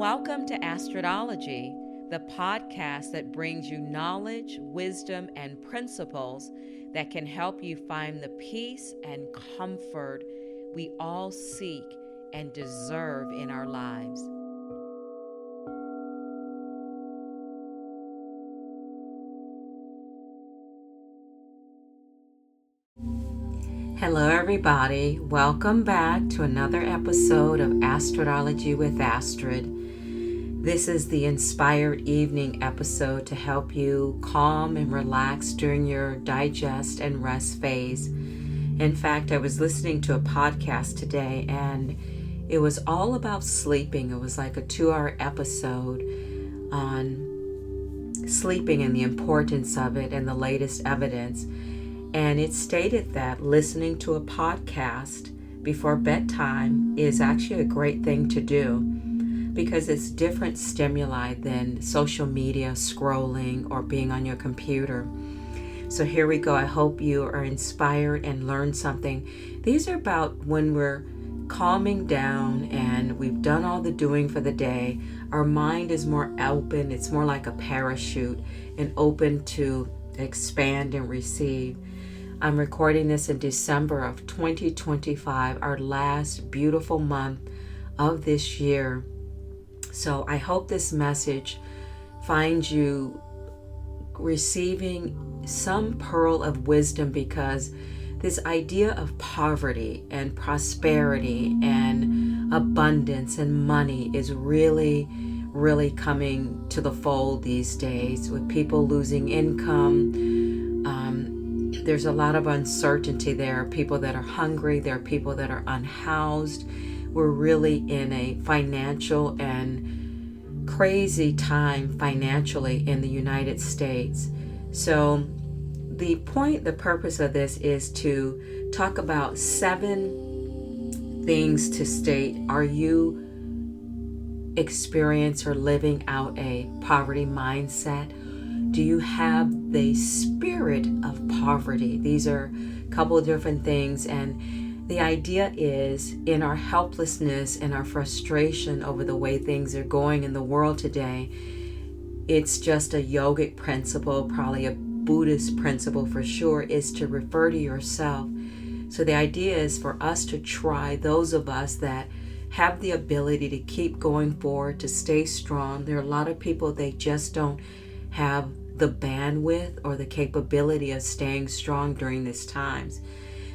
Welcome to Astrodology, the podcast that brings you knowledge, wisdom, and principles that can help you find the peace and comfort we all seek and deserve in our lives. Hello, everybody. Welcome back to another episode of Astrodology with Astrid. This is the inspired evening episode to help you calm and relax during your digest and rest phase. In fact, I was listening to a podcast today and it was all about sleeping. It was like a 2-hour episode on sleeping and the importance of it and the latest evidence. And it stated that listening to a podcast before bedtime is actually a great thing to do because it's different stimuli than social media scrolling or being on your computer. So here we go. I hope you are inspired and learn something. These are about when we're calming down and we've done all the doing for the day. Our mind is more open. It's more like a parachute and open to expand and receive. I'm recording this in December of 2025, our last beautiful month of this year. So I hope this message finds you receiving some pearl of wisdom, because this idea of poverty and prosperity and abundance and money is really coming to the fold these days, with people losing income. There's a lot of uncertainty. There are people that are hungry. There are people that are unhoused. We're really in a financial and crazy time financially in the United States. So the purpose of this is to talk about 7 things to state. Are you experiencing or living out a poverty mindset? Do you have the spirit of poverty? These are a couple of different things, and the idea is, in our helplessness and our frustration over the way things are going in the world today, it's just a yogic principle, probably a Buddhist principle for sure, is to refer to yourself. So the idea is for us to try, those of us that have the ability to keep going forward, to stay strong. There are a lot of people, they just don't have the bandwidth or the capability of staying strong during these times.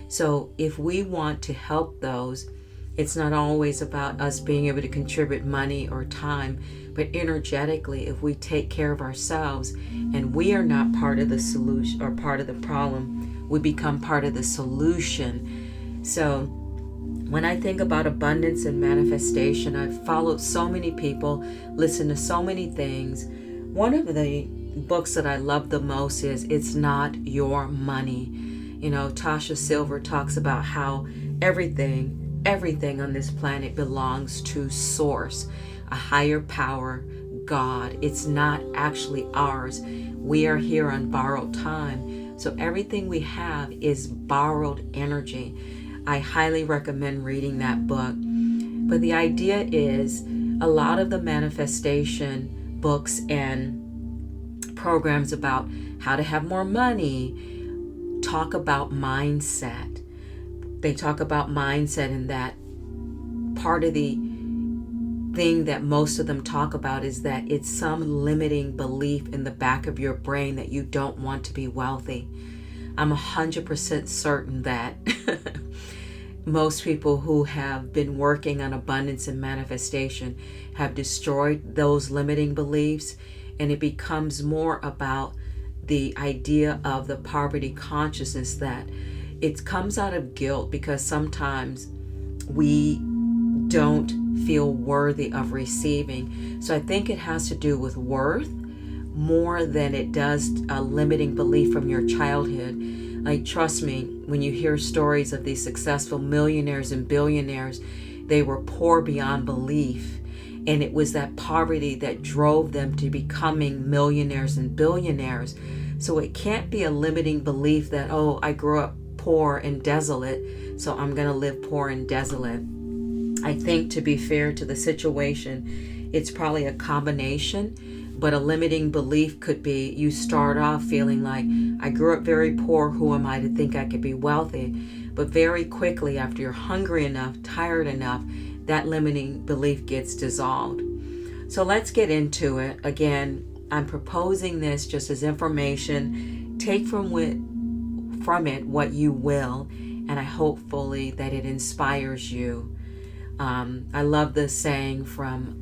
So if we want to help those, it's not always about us being able to contribute money or time, but energetically, if we take care of ourselves and we are not part of the solution or part of the problem, we become part of the solution. So when I think about abundance and manifestation, I've followed so many people, listened to so many things. One of the books that I love the most is It's Not Your Money. You know, Tasha Silver talks about how everything on this planet belongs to Source, a higher power, God. It's not actually ours. We are here on borrowed time. So everything we have is borrowed energy. I highly recommend reading that book. But the idea is, a lot of the manifestation books and programs about how to have more money talk about mindset. They talk about mindset, and that part of the thing that most of them talk about is that it's some limiting belief in the back of your brain that you don't want to be wealthy. I'm 100% certain that most people who have been working on abundance and manifestation have destroyed those limiting beliefs, and it becomes more about the idea of the poverty consciousness, that it comes out of guilt because sometimes we don't feel worthy of receiving. So I think it has to do with worth more than it does a limiting belief from your childhood. Like, trust me, when you hear stories of these successful millionaires and billionaires, they were poor beyond belief. And it was that poverty that drove them to becoming millionaires and billionaires. So it can't be a limiting belief that, oh, I grew up poor and desolate, so I'm going to live poor and desolate. I think, to be fair to the situation, It's probably a combination, but a limiting belief could be you start off feeling like, I grew up very poor, who am I to think I could be wealthy? But very quickly, after you're hungry enough, tired enough, that limiting belief gets dissolved. So let's get into it. Again, I'm proposing this just as information. Take from it what you will, and I hopefully that it inspires you. I love this saying from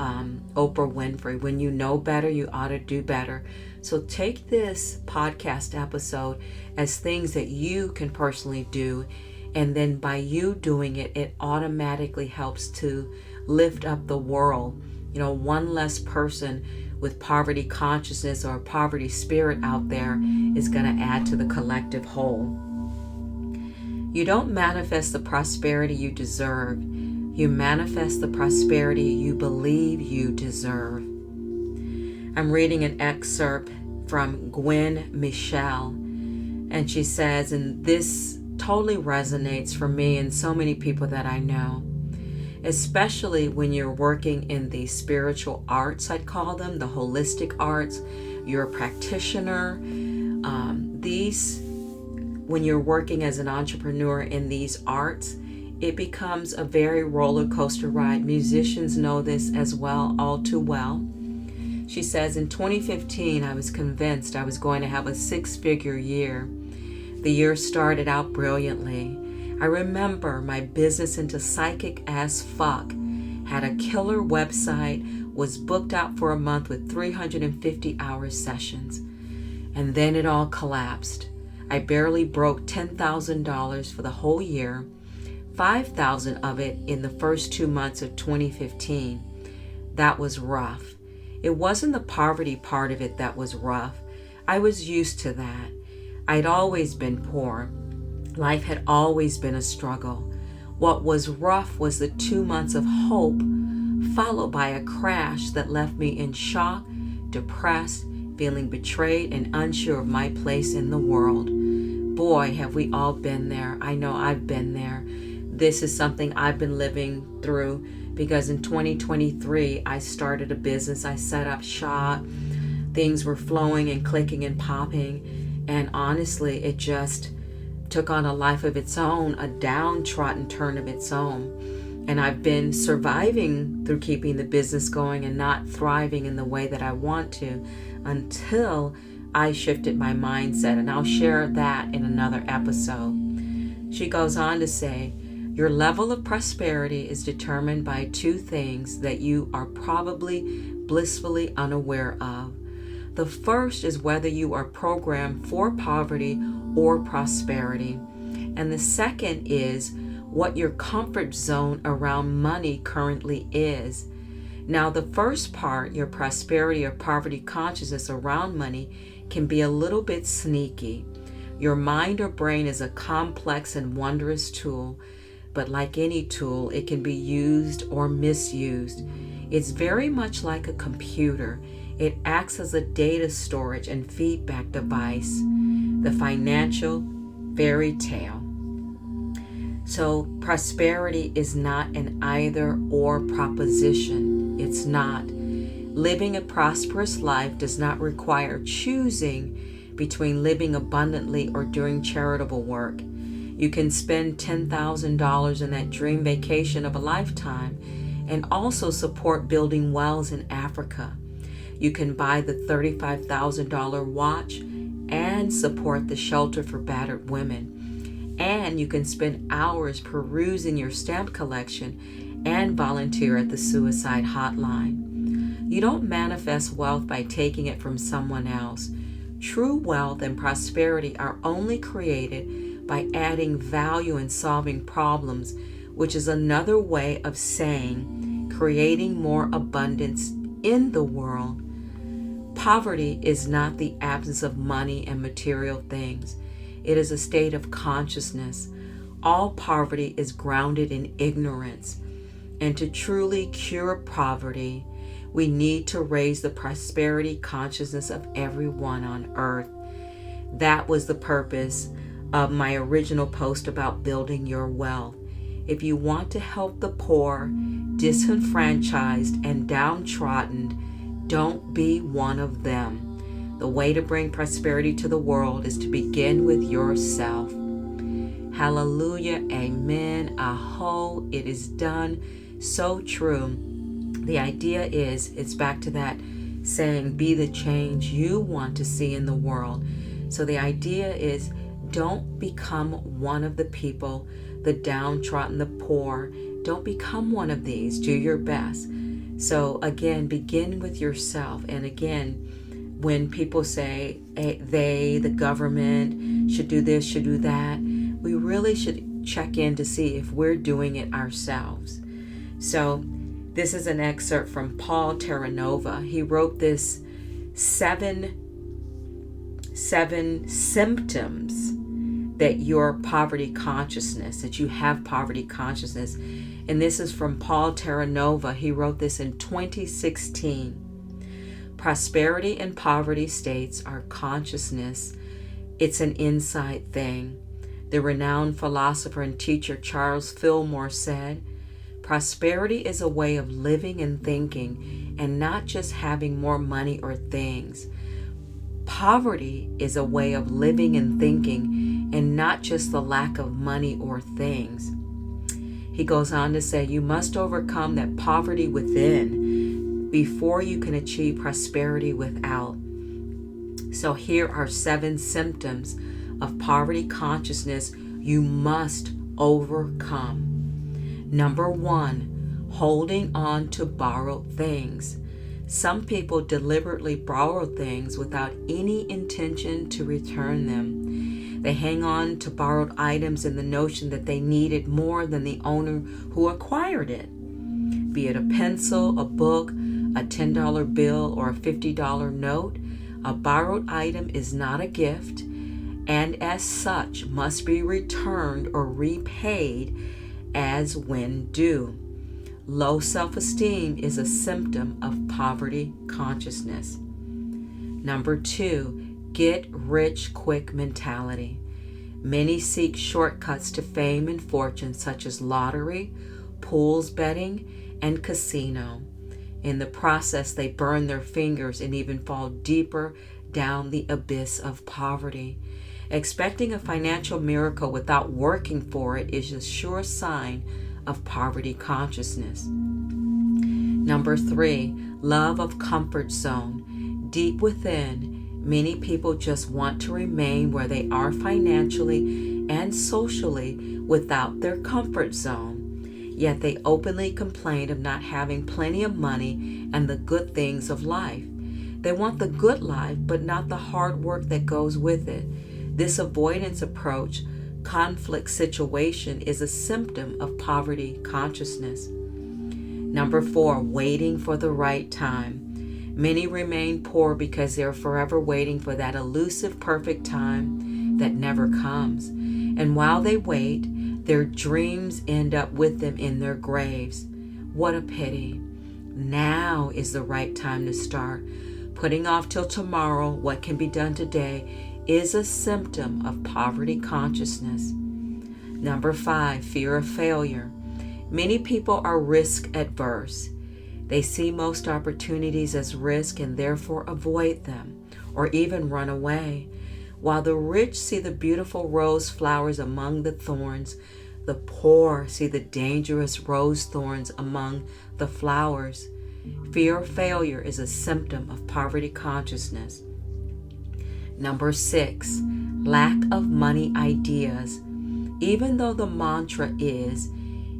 Oprah Winfrey, when you know better, you ought to do better. So take this podcast episode as things that you can personally do, and then by you doing it, it automatically helps to lift up the world. One less person with poverty consciousness or poverty spirit out there is going to add to the collective whole. You don't manifest the prosperity you deserve. You manifest the prosperity you believe you deserve. I'm reading an excerpt from Gwen Michelle, and she says, and this totally resonates for me and so many people that I know, especially when you're working in the spiritual arts, I'd call them, the holistic arts. You're a practitioner. When you're working as an entrepreneur in these arts, it becomes a very roller coaster ride. Musicians know this as well, all too well. She says, in 2015, I was convinced I was going to have a 6-figure year. The year started out brilliantly. I remember my business into psychic as fuck had a killer website, was booked out for a month with 350-hour sessions. And then it all collapsed. I barely broke $10,000 for the whole year, 5,000 of it in the first 2 months of 2015. That was rough. It wasn't the poverty part of it that was rough. I was used to that. I'd always been poor. Life had always been a struggle. What was rough was the 2 months of hope, followed by a crash that left me in shock, depressed, feeling betrayed and unsure of my place in the world. Boy, have we all been there. I know I've been there. This is something I've been living through because in 2023, I started a business. I set up shop. Things were flowing and clicking and popping. And honestly, it just took on a life of its own, a downtrodden turn of its own. And I've been surviving through keeping the business going and not thriving in the way that I want to until I shifted my mindset. And I'll share that in another episode. She goes on to say, your level of prosperity is determined by 2 things that you are probably blissfully unaware of. The first is whether you are programmed for poverty or prosperity. And the second is what your comfort zone around money currently is. Now, the first part, your prosperity or poverty consciousness around money, can be a little bit sneaky. Your mind or brain is a complex and wondrous tool, but like any tool, it can be used or misused. It's very much like a computer. It acts as a data storage and feedback device, the financial fairy tale. So prosperity is not an either or proposition. It's not. Living a prosperous life does not require choosing between living abundantly or doing charitable work. You can spend $10,000 in that dream vacation of a lifetime and also support building wells in Africa. You can buy the $35,000 watch and support the shelter for battered women. And you can spend hours perusing your stamp collection and volunteer at the suicide hotline. You don't manifest wealth by taking it from someone else. True wealth and prosperity are only created by adding value and solving problems, which is another way of saying creating more abundance in the world. Poverty is not the absence of money and material things. It is a state of consciousness. All poverty is grounded in ignorance. And to truly cure poverty, we need to raise the prosperity consciousness of everyone on earth. That was the purpose of my original post about building your wealth. If you want to help the poor, disenfranchised, and downtrodden, don't be one of them. The way to bring prosperity to the world is to begin with yourself. Hallelujah, amen, aho, it is done. So true. The idea is, it's back to that saying, be the change you want to see in the world. So the idea is, don't become one of the people, the downtrodden, the poor. Don't become one of these. Do your best. So again, begin with yourself. And again, when people say the government should do this, should do that, we really should check in to see if we're doing it ourselves. So this is an excerpt from Paul Terranova. He wrote this seven symptoms that your poverty consciousness, that you have poverty consciousness. And this is from Paul Terranova. He wrote this in 2016. Prosperity and poverty states are consciousness. It's an inside thing. The renowned philosopher and teacher Charles Fillmore said, prosperity is a way of living and thinking, and not just having more money or things. Poverty is a way of living and thinking, and not just the lack of money or things. He goes on to say, you must overcome that poverty within before you can achieve prosperity without. So here are 7 symptoms of poverty consciousness you must overcome. Number 1, holding on to borrowed things. Some people deliberately borrow things without any intention to return them. They hang on to borrowed items in the notion that they need it more than the owner who acquired it. Be it a pencil, a book, a $10 bill, or a $50 note, a borrowed item is not a gift, and as such must be returned or repaid as when due. Low self-esteem is a symptom of poverty consciousness. Number 2, get rich quick mentality. Many seek shortcuts to fame and fortune, such as lottery, pools betting, and casino. In the process, they burn their fingers and even fall deeper down the abyss of poverty. Expecting a financial miracle without working for it is a sure sign of poverty consciousness. Number 3, love of comfort zone. Deep within, many people just want to remain where they are financially and socially without their comfort zone. Yet they openly complain of not having plenty of money and the good things of life. They want the good life, but not the hard work that goes with it. This avoidance approach, conflict situation, is a symptom of poverty consciousness. Number 4, waiting for the right time. Many remain poor because they are forever waiting for that elusive perfect time that never comes. And while they wait, their dreams end up with them in their graves. What a pity. Now is the right time to start. Putting off till tomorrow what can be done today is a symptom of poverty consciousness. Number 5, fear of failure. Many people are risk adverse. They see most opportunities as risk and therefore avoid them or even run away. While the rich see the beautiful rose flowers among the thorns, the poor see the dangerous rose thorns among the flowers. Fear of failure is a symptom of poverty consciousness. Number 6, lack of money ideas. Even though the mantra is,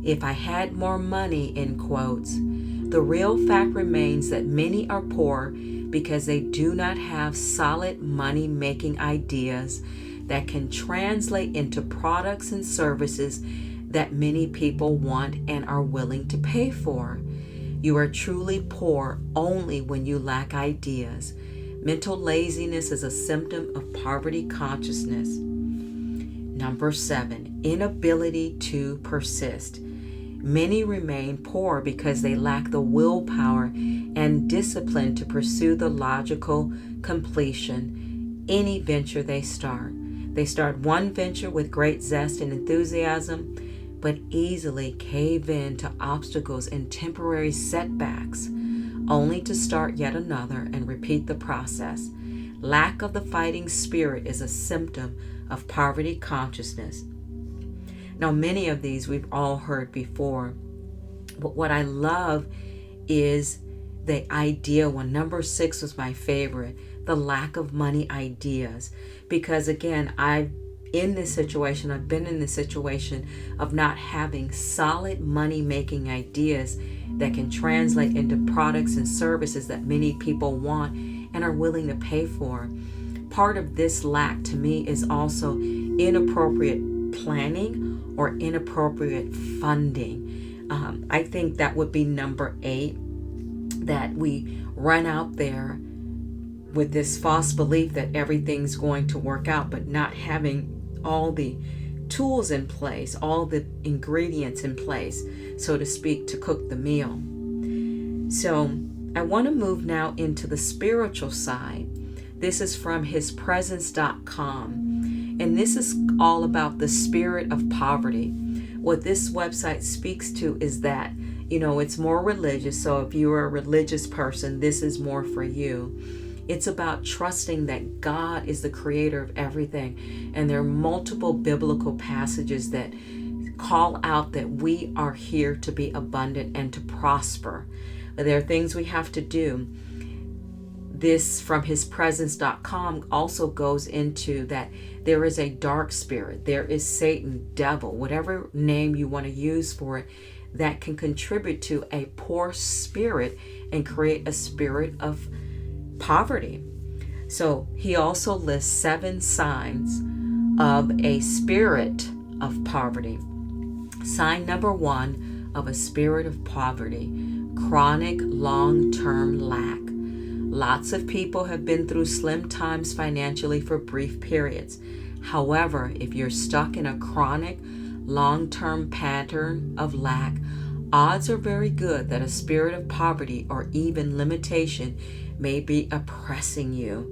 if I had more money, in quotes, the real fact remains that many are poor because they do not have solid money-making ideas that can translate into products and services that many people want and are willing to pay for. You are truly poor only when you lack ideas. Mental laziness is a symptom of poverty consciousness. Number 7, inability to persist. Many remain poor because they lack the willpower and discipline to pursue the logical completion any venture they start. They start one venture with great zest and enthusiasm, but easily cave in to obstacles and temporary setbacks, only to start yet another and repeat the process. Lack of the fighting spirit is a symptom of poverty consciousness. Now, many of these we've all heard before, but what I love is the idea one. Number 6 was my favorite, the lack of money ideas. Because again, I've been in this situation of not having solid money-making ideas that can translate into products and services that many people want and are willing to pay for. Part of this lack to me is also inappropriate planning or inappropriate funding. I think that would be number 8, that we run out there with this false belief that everything's going to work out, but not having all the tools in place, all the ingredients in place, so to speak, to cook the meal. So I want to move now into the spiritual side. This is from hispresence.com, and this is all about the spirit of poverty. What this website speaks to is that, it's more religious. So if you're a religious person, this is more for you. It's about trusting that God is the creator of everything. And there are multiple biblical passages that call out that we are here to be abundant and to prosper. But there are things we have to do. This from hispresence.com also goes into that there is a dark spirit. There is Satan, devil, whatever name you want to use for it, that can contribute to a poor spirit and create a spirit of poverty. So he also lists 7 signs of a spirit of poverty. Sign number 1 of a spirit of poverty: chronic long-term lack. Lots of people have been through slim times financially for brief periods. However, if you're stuck in a chronic long-term pattern of lack, odds are very good that a spirit of poverty or even limitation may be oppressing you.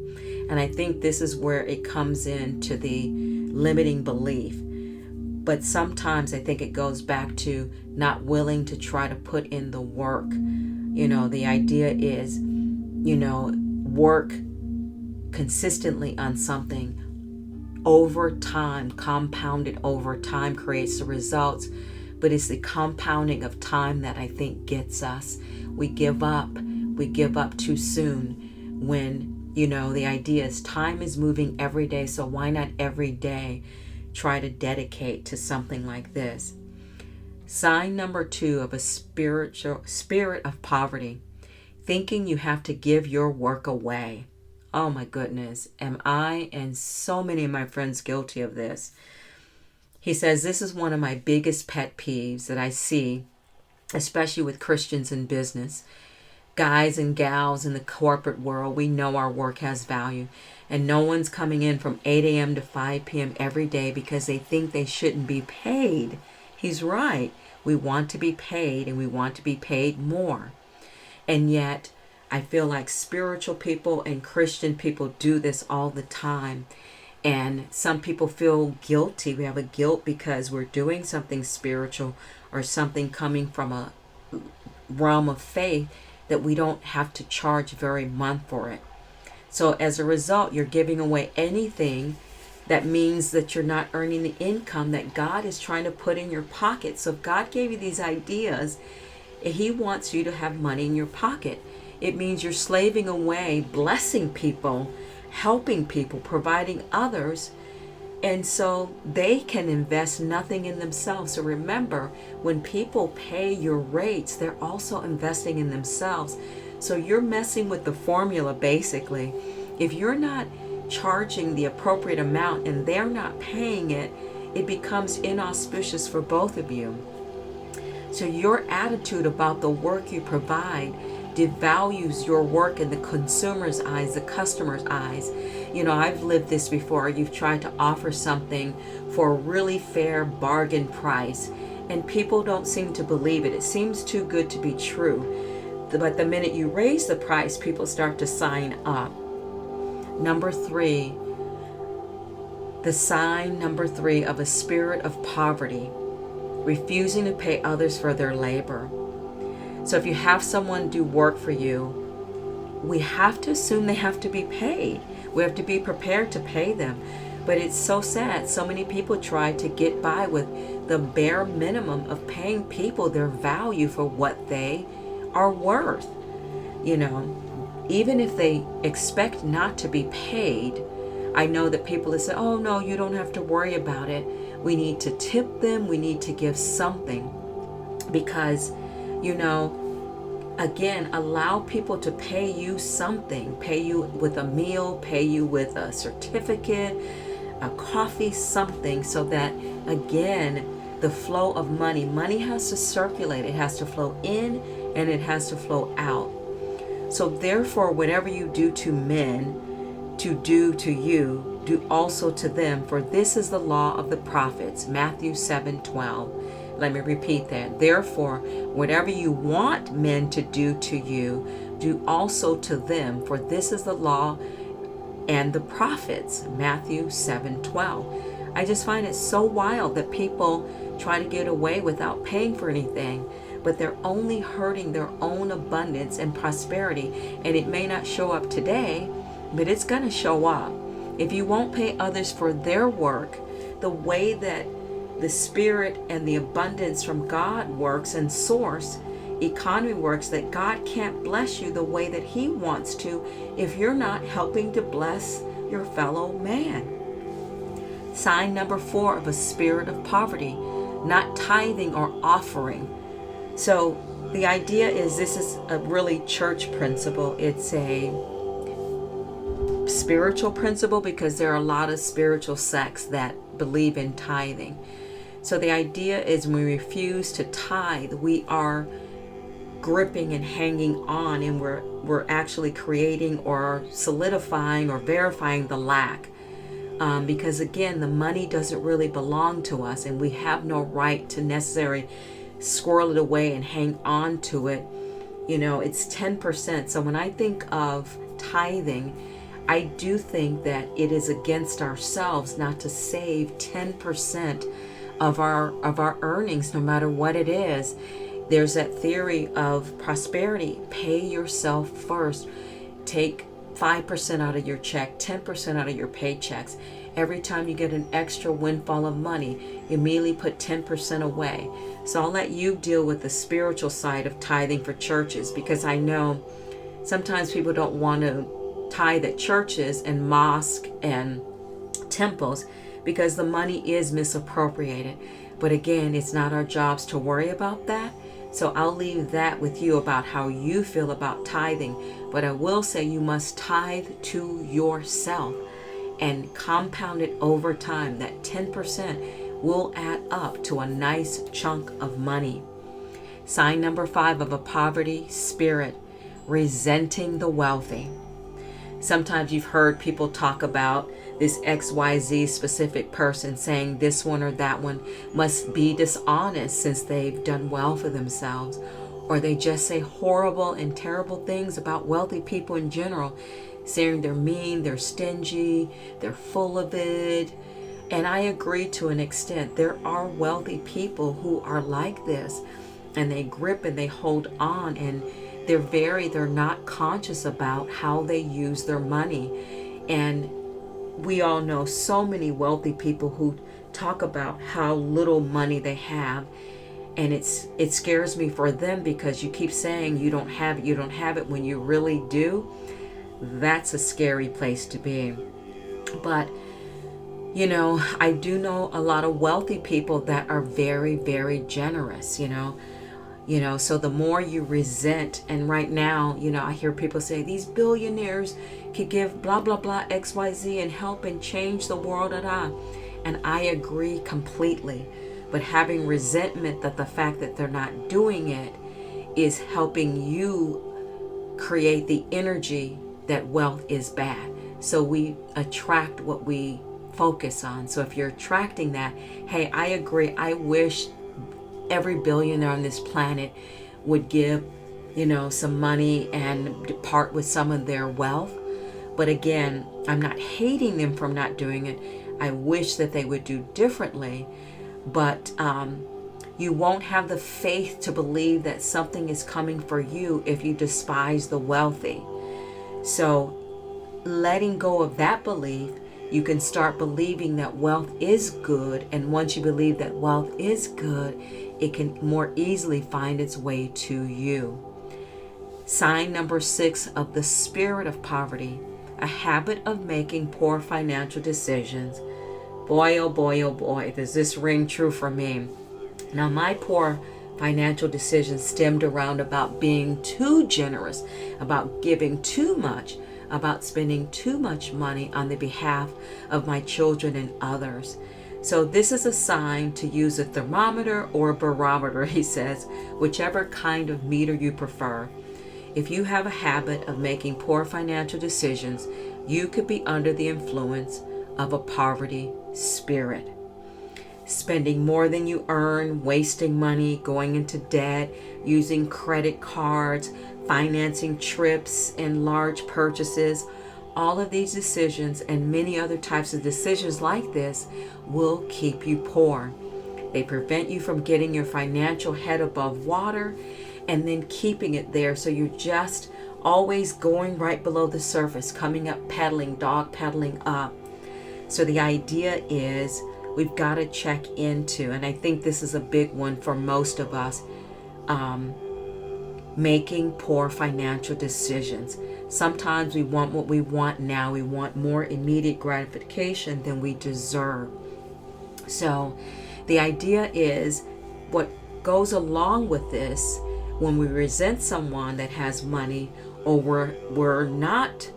And I think this is where it comes into the limiting belief. But sometimes I think it goes back to not willing to try to put in the work. The idea is, work consistently on something over time, compounded over time creates the results. But it's the compounding of time that I think gets us. We give up too soon when, the idea is time is moving every day. So why not every day try to dedicate to something like this? Sign number 2 of a spirit of poverty: thinking you have to give your work away. Oh my goodness, am I and so many of my friends guilty of this? He says, this is one of my biggest pet peeves that I see, especially with Christians in business. Guys and gals in the corporate world, we know our work has value, and no one's coming in from 8 a.m. to 5 p.m. every day because they think they shouldn't be paid. He's right. We want to be paid, and we want to be paid more. And yet, I feel like spiritual people and Christian people do this all the time. And some people feel guilty. We have a guilt because we're doing something spiritual or something coming from a realm of faith that we don't have to charge very month for it. So as a result, you're giving away anything that means that you're not earning the income that God is trying to put in your pocket. So if God gave you these ideas, He wants you to have money in your pocket. It means you're slaving away, blessing people, helping people, providing others, and so they can invest nothing in themselves. So remember, when people pay your rates, they're also investing in themselves. So you're messing with the formula basically. If you're not charging the appropriate amount and they're not paying it, it becomes inauspicious for both of you. So your attitude about the work you provide devalues your work in the consumer's eyes, the customer's eyes. I've lived this before. You've tried to offer something for a really fair bargain price, and people don't seem to believe it. It seems too good to be true. But the minute you raise the price, people start to sign up. Number 3, the sign number 3 of a spirit of poverty: refusing to pay others for their labor. So if you have someone do work for you, we have to assume they have to be paid. We have to be prepared to pay them. But it's so sad. So many people try to get by with the bare minimum of paying people their value for what they are worth. You know, even if they expect not to be paid, I know that people that say, oh no, you don't have to worry about it. We need to tip them. We need to give something because, you know, again, allow people to pay you something, pay you with a meal, pay you with a certificate, a coffee, something, so that, again, the flow of money has to circulate. It has to flow in and it has to flow out. So therefore, whatever you do to men, to do to you, do also to them. For this is the law of the prophets. Matthew 7:12. Let me repeat that. Therefore, whatever you want men to do to you, do also to them. For this is the law and the prophets. Matthew 7:12. I just find it so wild that people try to get away without paying for anything, but they're only hurting their own abundance and prosperity. And it may not show up today, but it's going to show up. If you won't pay others for their work, the way that the spirit and the abundance from God works and source economy works, that God can't bless you the way that he wants to if you're not helping to bless your fellow man. Sign number 4 of a spirit of poverty, not tithing or offering. So the idea is, this is a really church principle. It's a spiritual principle because there are a lot of spiritual sects that believe in tithing. So the idea is, when we refuse to tithe, we are gripping and hanging on, and we're actually creating or solidifying or verifying the lack. Because again, the money doesn't really belong to us, and we have no right to necessarily squirrel it away and hang on to it. You know, it's 10%. So when I think of tithing, I do think that it is against ourselves not to save 10% of our earnings, no matter what it is. There's that theory of prosperity. Pay yourself first. Take 5% out of your check, 10% out of your paychecks. Every time you get an extra windfall of money, immediately put 10% away. So I'll let you deal with the spiritual side of tithing for churches, because I know sometimes people don't want to tithe at churches and mosques and temples because the money is misappropriated. But again, it's not our jobs to worry about that. So I'll leave that with you about how you feel about tithing. But I will say you must tithe to yourself and compound it over time. That 10% will add up to a nice chunk of money. Sign number 5 of a poverty spirit, resenting the wealthy. Sometimes you've heard people talk about this XYZ specific person, saying this one or that one must be dishonest since they've done well for themselves. Or they just say horrible and terrible things about wealthy people in general, saying they're mean, they're stingy, they're full of it. And I agree to an extent. There are wealthy people who are like this, and they grip and they hold on, and they're not conscious about how they use their money. And we all know so many wealthy people who talk about how little money they have, and it scares me for them, because you keep saying you don't have it when you really do. That's a scary place to be. But you know, I do know a lot of wealthy people that are very, very generous, you know, so the more you resent, and right now, you know, I hear people say these billionaires could give blah, blah, blah, XYZ and help and change the world, and I agree completely. But having resentment that the fact that they're not doing it is helping you create the energy that wealth is bad. So we attract what we focus on. So if you're attracting that, hey, I agree. I wish every billionaire on this planet would give, you know, some money and depart with some of their wealth. But again, I'm not hating them for not doing it. I wish that they would do differently. But, You won't have the faith to believe that something is coming for you if you despise the wealthy. So letting go of that belief, you can start believing that wealth is good. And once you believe that wealth is good, it can more easily find its way to you. Sign number 6 of the spirit of poverty, a habit of making poor financial decisions. Boy, oh boy, oh boy, does this ring true for me. Now, my poor financial decisions stemmed around about being too generous, about giving too much, about spending too much money on the behalf of my children and others. So this is a sign to use a thermometer or a barometer, he says, whichever kind of meter you prefer. If you have a habit of making poor financial decisions, you could be under the influence of a poverty spirit. Spending more than you earn, wasting money, going into debt, using credit cards, financing trips and large purchases. All of these decisions and many other types of decisions like this will keep you poor. They prevent you from getting your financial head above water and then keeping it there, so you're just always going right below the surface, coming up pedaling, dog pedaling up. So the idea is we've got to check into, and I think this is a big one for most of us, making poor financial decisions. Sometimes we want what we want now. We want more immediate gratification than we deserve. So the idea is, what goes along with this, when we resent someone that has money, or we're not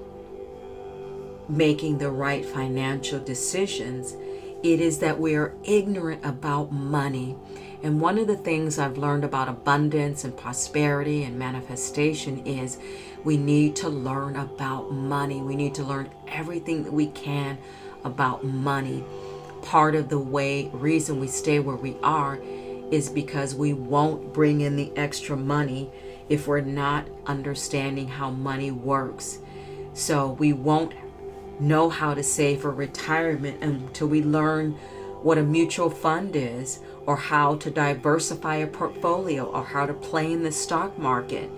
making the right financial decisions, it is that we are ignorant about money. And one of the things I've learned about abundance and prosperity and manifestation is we need to learn about money. We need to learn everything that we can about money. Part of the reason we stay where we are is because we won't bring in the extra money if we're not understanding how money works. So we won't know how to save for retirement until we learn what a mutual fund is, or how to diversify a portfolio, or how to play in the stock market.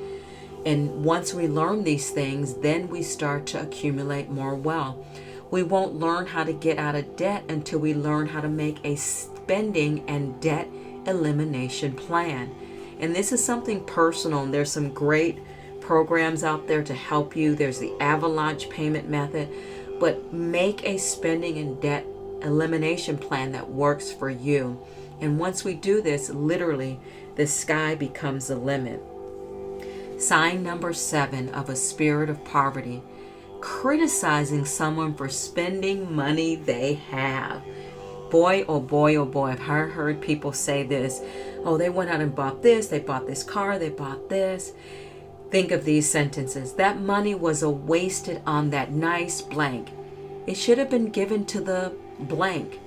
And once we learn these things, then we start to accumulate more wealth. We won't learn how to get out of debt until we learn how to make a spending and debt elimination plan. And this is something personal, and there's some great programs out there to help you. There's the avalanche payment method, but make a spending and debt elimination plan that works for you. And once we do this, literally, the sky becomes the limit. Sign number 7 of a spirit of poverty, criticizing someone for spending money they have. Boy, oh boy, oh boy, I've heard people say this. Oh, they went out and bought this, they bought this car, they bought this. Think of these sentences. That money was wasted on that nice blank. It should have been given to the blank.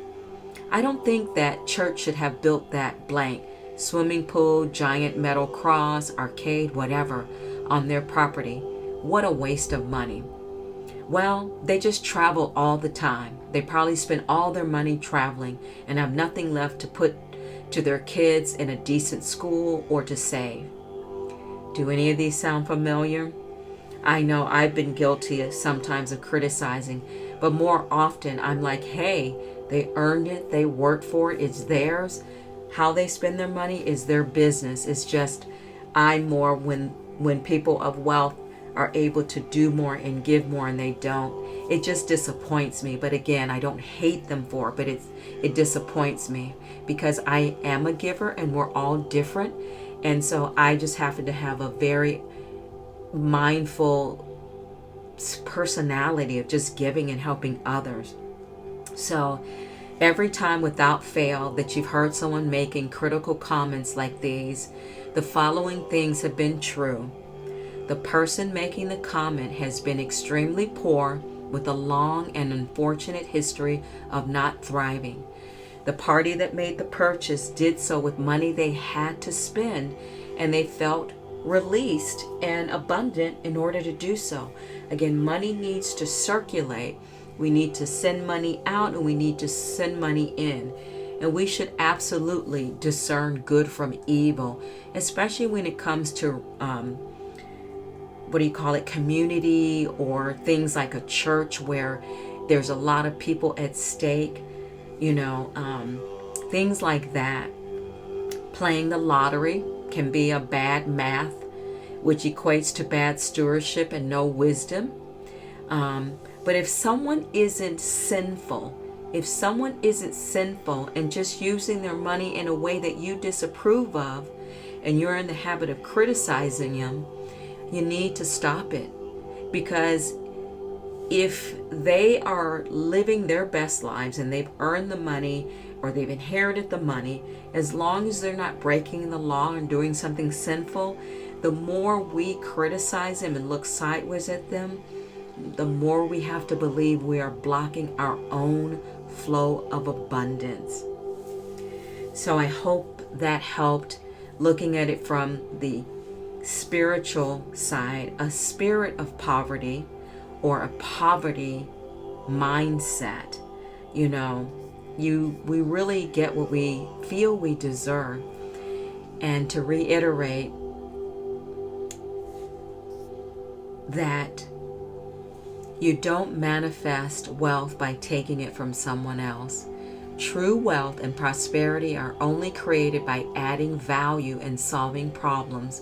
I don't think that church should have built that blank, swimming pool, giant metal cross, arcade, whatever, on their property. What a waste of money. Well, they just travel all the time. They probably spend all their money traveling and have nothing left to put to their kids in a decent school or to save. Do any of these sound familiar? I know I've been guilty sometimes of criticizing, but more often I'm like, hey, they earned it, they worked for it, it's theirs. How they spend their money is their business. It's just I'm more when people of wealth are able to do more and give more and they don't. It just disappoints me. But again, I don't hate them for it, but it disappoints me because I am a giver and we're all different. And so I just happen to have a very mindful personality of just giving and helping others. So every time without fail that you've heard someone making critical comments like these, the following things have been true. The person making the comment has been extremely poor with a long and unfortunate history of not thriving. The party that made the purchase did so with money they had to spend, and they felt released and abundant in order to do so. Again, money needs to circulate. We need to send money out and we need to send money in. And we should absolutely discern good from evil, especially when it comes to community, or things like a church where there's a lot of people at stake, things like that. Playing the lottery can be a bad math, which equates to bad stewardship and no wisdom. But if someone isn't sinful and just using their money in a way that you disapprove of, and you're in the habit of criticizing them, you need to stop it. Because if they are living their best lives and they've earned the money or they've inherited the money, as long as they're not breaking the law and doing something sinful, the more we criticize them and look sideways at them, the more we have to believe we are blocking our own flow of abundance. So I hope that helped, looking at it from the spiritual side, a spirit of poverty or a poverty mindset. We really get what we feel we deserve. And to reiterate that you don't manifest wealth by taking it from someone else. True wealth and prosperity are only created by adding value and solving problems,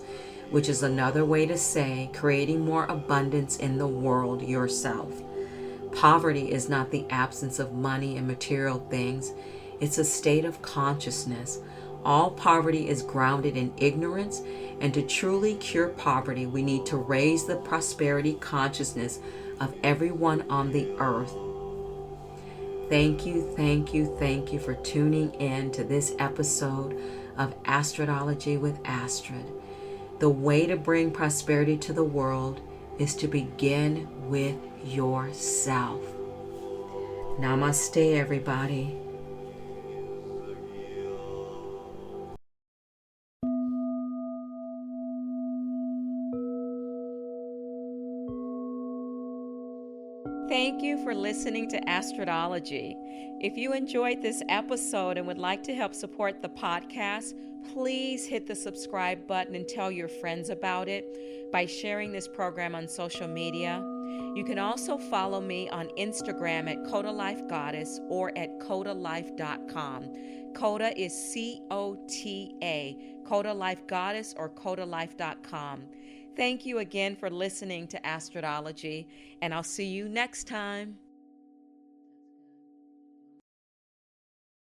which is another way to say creating more abundance in the world yourself. Poverty is not the absence of money and material things. It's a state of consciousness. All poverty is grounded in ignorance, and to truly cure poverty, we need to raise the prosperity consciousness of everyone on the earth. Thank you for tuning in to this episode of Astrodology with Astrid. The way to bring prosperity to the world is to begin with yourself. Namaste, everybody. Thank you for listening to Astrodology. If you enjoyed this episode and would like to help support the podcast, please hit the subscribe button and tell your friends about it by sharing this program on social media. You can also follow me on Instagram at Coda Life Goddess or at CodaLife.com. Coda is C-O-T-A, Coda Life Goddess or CodaLife.com. Thank you again for listening to Astrodology, and I'll see you next time.